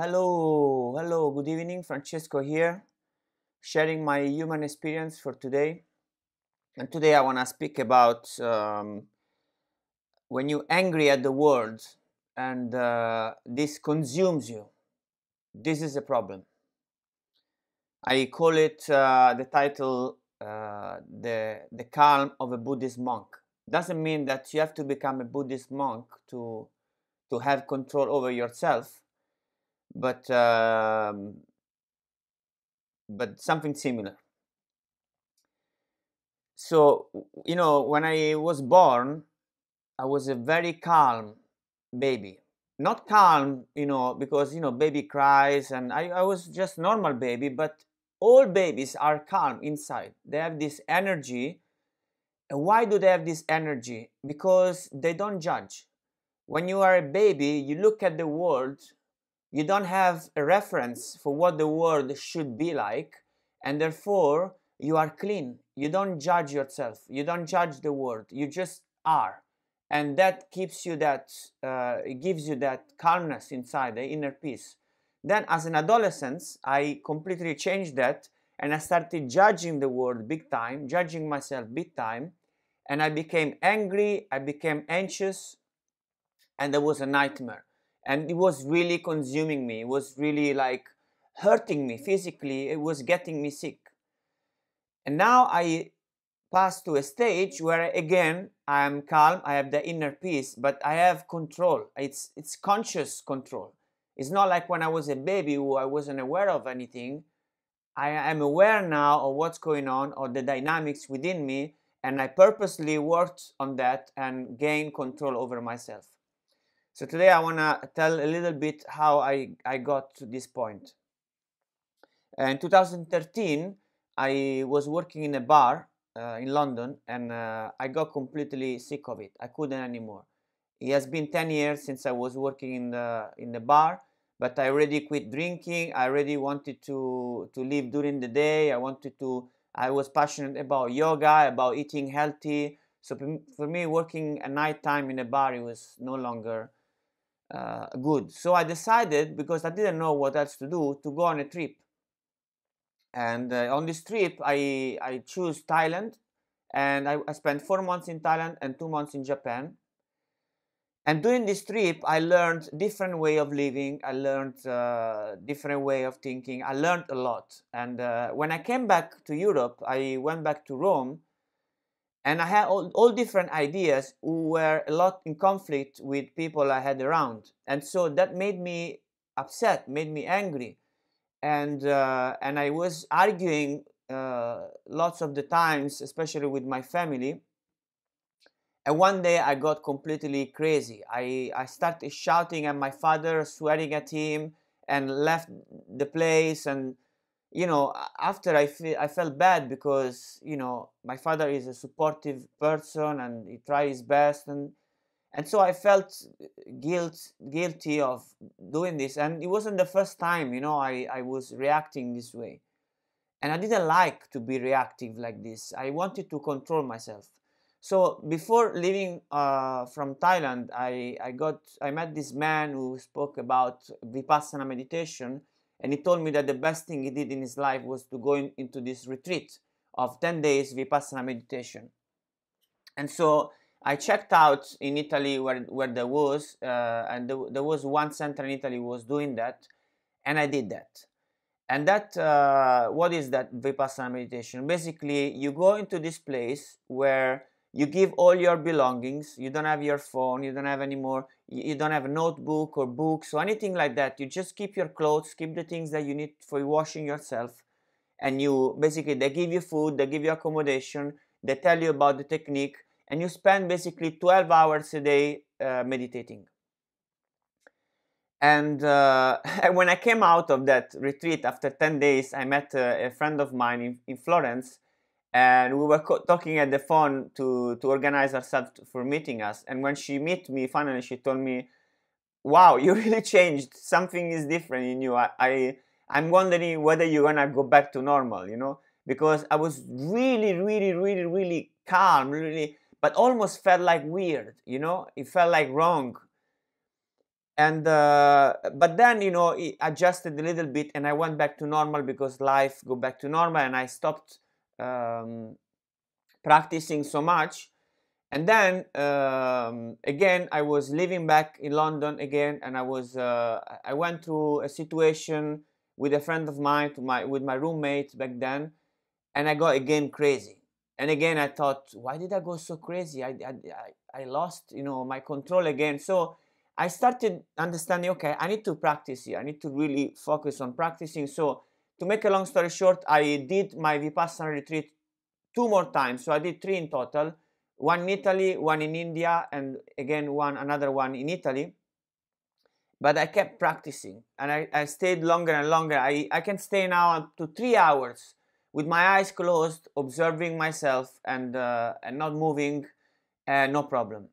Hello, good evening. Francesco here, sharing my human experience for today. And today I want to speak about when you're angry at the world and this consumes you. This is a problem. I call it the title the calm of a Buddhist monk. Doesn't mean that you have to become a Buddhist monk to have control over yourself, but something similar. So, when I was born, I was a very calm baby. Not calm, because, baby cries and I was just normal baby, but all babies are calm inside. They have this energy. And why do they have this energy? Because they don't judge. When you are a baby, you look at the world, you don't have a reference for what the world should be like, and therefore you are clean. You don't judge yourself, you don't judge the world, you just are. And that keeps you that it gives you that calmness inside, the inner peace. Then as an adolescent, I completely changed that, and I started judging the world big time, judging myself big time, and I became angry, I became anxious, and there was a nightmare, and it was really consuming me. It was really like hurting me physically. It was getting me sick. And now I pass to a stage where again I am calm, I have the inner peace, but I have control. It's conscious control. It's not like when I was a baby who I wasn't aware of anything. I am aware now of what's going on, or the dynamics within me, and I purposely worked on that and gained control over myself. So today I want to tell a little bit how I got to this point. In 2013, I was working in a bar in London, and I got completely sick of it. I couldn't anymore. It has been 10 years since I was working in the bar, but I already quit drinking. I already wanted to live during the day. I was passionate about yoga, about eating healthy. So for me, working at night time in a bar, it was no longer good. So I decided, because I didn't know what else to do, to go on a trip. And on this trip, I chose Thailand, and I spent 4 months in Thailand and 2 months in Japan. And during this trip, I learned different way of living. I learned different way of thinking. I learned a lot. And when I came back to Europe, I went back to Rome, and I had all different ideas who were a lot in conflict with people I had around. And so that made me upset, made me angry. And I was arguing lots of the times, especially with my family. And one day I got completely crazy. I started shouting at my father, swearing at him, and left the place. And after I felt bad, because my father is a supportive person and he tries his best, and so I felt guilty of doing this. And it wasn't the first time I was reacting this way, and I didn't like to be reactive like this. I wanted to control myself. So before leaving from Thailand, I met this man who spoke about Vipassana meditation, and he told me that the best thing he did in his life was to go into this retreat of 10 days Vipassana meditation. And so I checked out in Italy where there was, and there was one center in Italy who was doing that, and I did that. And that, what is that Vipassana meditation? Basically, you go into this place where you give all your belongings. You don't have your phone. You don't have any more. You don't have a notebook or books or anything like that. You just keep your clothes, keep the things that you need for washing yourself. And they give you food, they give you accommodation, they tell you about the technique, and you spend basically 12 hours a day meditating. And when I came out of that retreat after 10 days, I met a friend of mine in Florence, and we were talking at the phone to organize ourselves for meeting us. And when she met me, finally, she told me, "Wow, you really changed. Something is different in you. I'm wondering whether you're gonna go back to normal, because I was really, really, really, really calm, really, but almost felt like weird, It felt like wrong." And but then, you know, it adjusted a little bit, and I went back to normal because life go back to normal, and I stopped practicing so much. And then again, I was living back in London again, and I went through a situation with a friend of mine, with my roommate back then, and I got again crazy. And again, I thought, why did I go so crazy? I lost, you know, my control again. So I started understanding, okay, I need to practice here. I need to really focus on practicing. So to make a long story short, I did my Vipassana retreat 2 more times. So I did 3 in total. One in Italy, one in India, and again another one in Italy. But I kept practicing, and I stayed longer and longer. I can stay now up to 3 hours with my eyes closed, observing myself, and not moving, no problem.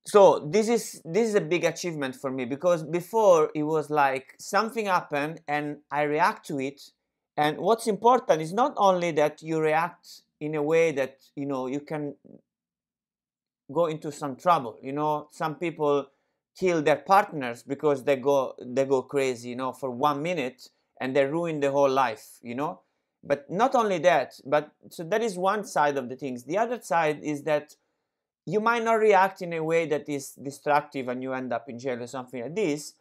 So this is a big achievement for me, because before it was like something happened and I react to it. And what's important is not only that you react in a way that, you know, you can go into some trouble. You know, some people kill their partners because they go crazy, you know, for 1 minute, and they ruin the whole life, you know. But not only that, but so that is one side of the things. The other side is that you might not react in a way that is destructive and you end up in jail or something like this,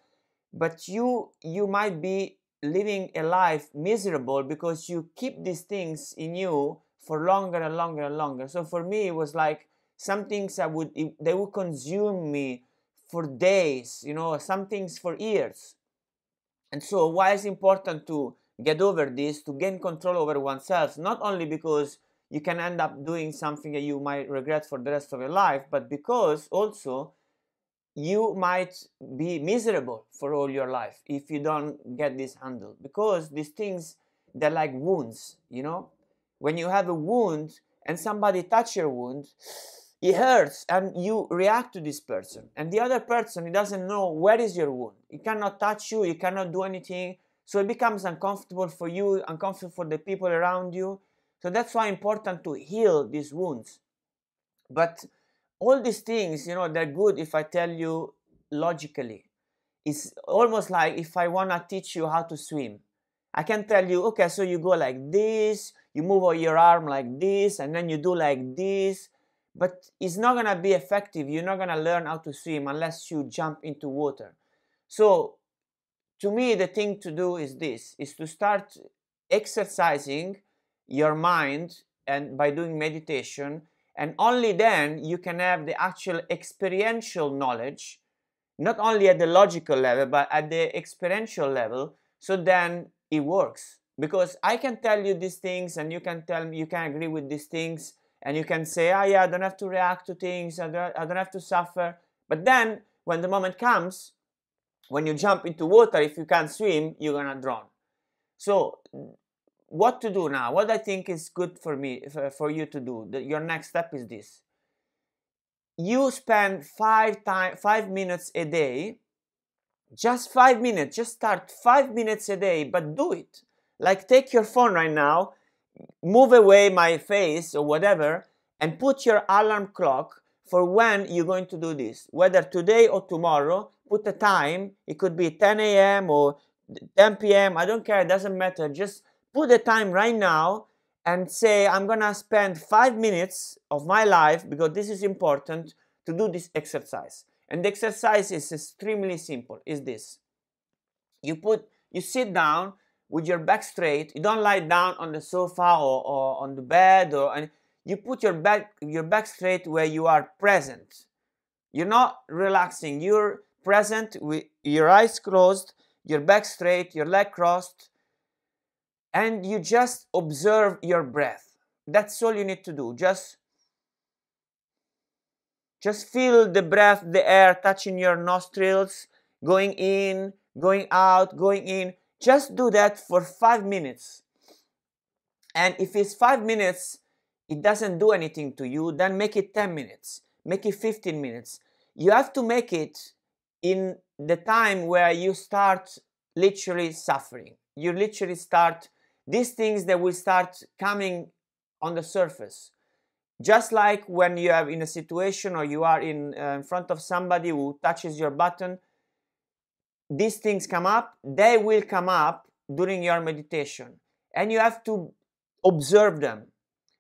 but you might be living a life miserable because you keep these things in you for longer and longer and longer. So for me, it was like some things they would consume me for days, you know, some things for years. And so why is it important to get over this, to gain control over oneself? Not only because you can end up doing something that you might regret for the rest of your life, but because also you might be miserable for all your life if you don't get this handled. Because these things, they're like wounds, you know. When you have a wound and somebody touch your wound, it hurts, and you react to this person, and the other person, he doesn't know where is your wound. He cannot touch you, he cannot do anything, so it becomes uncomfortable for you, uncomfortable for the people around you. So that's why it's important to heal these wounds. But all these things, you know, they're good if I tell you logically. It's almost like if I want to teach you how to swim, I can tell you, okay, so you go like this, you move your arm like this, and then you do like this. But it's not going to be effective. You're not going to learn how to swim unless you jump into water. So to me, the thing to do is this, is to start exercising your mind, and by doing meditation, and only then you can have the actual experiential knowledge, not only at the logical level, but at the experiential level. So then it works, because I can tell you these things, and you can tell me, you can agree with these things, and you can say, oh yeah, I don't have to react to things, I don't have to suffer. But then when the moment comes, when you jump into water, if you can't swim, you're gonna drown. So what to do now? What I think is good for me, for you to do, your next step is this. You spend 5 minutes a day, just 5 minutes, just start 5 minutes a day, but do it. Like, take your phone right now, move away my face or whatever, and put your alarm clock for when you're going to do this, whether today or tomorrow. Put a time. It could be 10 a.m. or 10 p.m. I don't care, it doesn't matter. Just put a time right now and say, I'm gonna spend 5 minutes of my life, because this is important, to do this exercise. And the exercise is extremely simple. Is this: you sit down with your back straight. You don't lie down on the sofa or on the bed, and you put your back straight where you are present. You're not relaxing. You're present with your eyes closed, your back straight, your leg crossed, and you just observe your breath. That's all you need to do. Just feel the breath, the air touching your nostrils, going in, going out, going in. Just do that for 5 minutes. And if it's 5 minutes, it doesn't do anything to you, then make it 10 minutes, make it 15 minutes. You have to make it in the time where you start literally suffering. You literally start, these things that will start coming on the surface. Just like when you are in a situation or you are in front of somebody who touches your button, these things come up, they will come up during your meditation, and you have to observe them.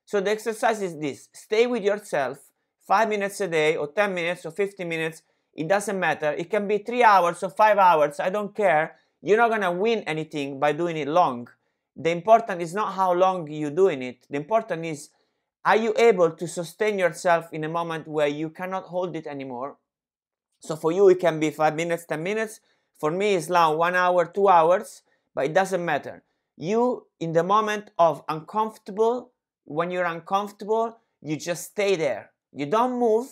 So the exercise is this: stay with yourself 5 minutes a day, or 10 minutes, or 15 minutes. It doesn't matter. It can be 3 hours or 5 hours. I don't care. You're not going to win anything by doing it long. The important is not how long you're doing it. The important is, are you able to sustain yourself in a moment where you cannot hold it anymore? So for you, it can be 5 minutes, 10 minutes. For me, it's now 1 hour, 2 hours, but it doesn't matter. You, in the moment of uncomfortable, when you're uncomfortable, you just stay there. You don't move.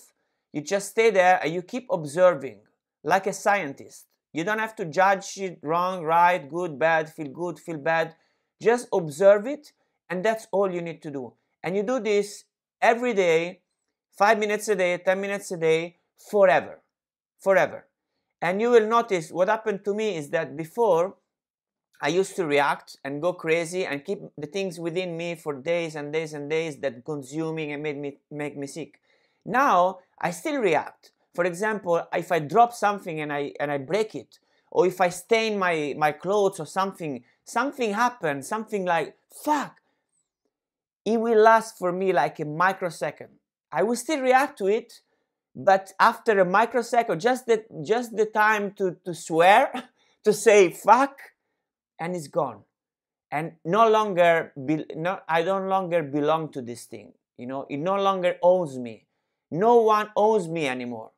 You just stay there and you keep observing like a scientist. You don't have to judge it wrong, right, good, bad, feel bad. Just observe it, and that's all you need to do. And you do this every day, 5 minutes a day, 10 minutes a day, forever. Forever. And you will notice what happened to me is that before, I used to react and go crazy and keep the things within me for days and days and days, that consuming and make me sick. Now I still react. For example, if I drop something and I break it, or if I stain my clothes or something happens, something like fuck, it will last for me like a microsecond. I will still react to it, but after a microsecond, just the time to swear, to say fuck, and it's gone. And I no longer belong to this thing. You know, it no longer owes me. No one owes me anymore.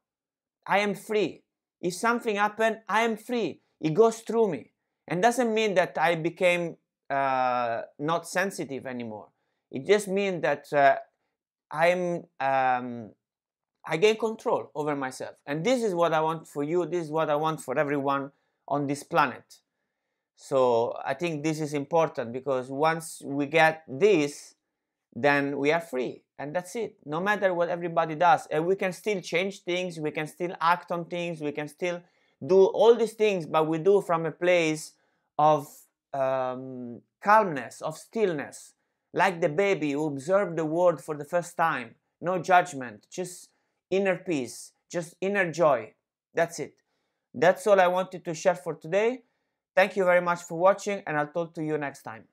I am free. If something happened, I am free. It goes through me. And doesn't mean that I became not sensitive anymore. It just means that I gain control over myself. And this is what I want for you. This is what I want for everyone on this planet. So I think this is important, because once we get this, then we are free, and that's it. No matter what everybody does, and we can still change things, we can still act on things, we can still do all these things, but we do from a place of calmness, of stillness, like the baby who observed the world for the first time. No judgment, just inner peace, just inner joy. That's it. That's all I wanted to share for today. Thank you very much for watching, and I'll talk to you next time.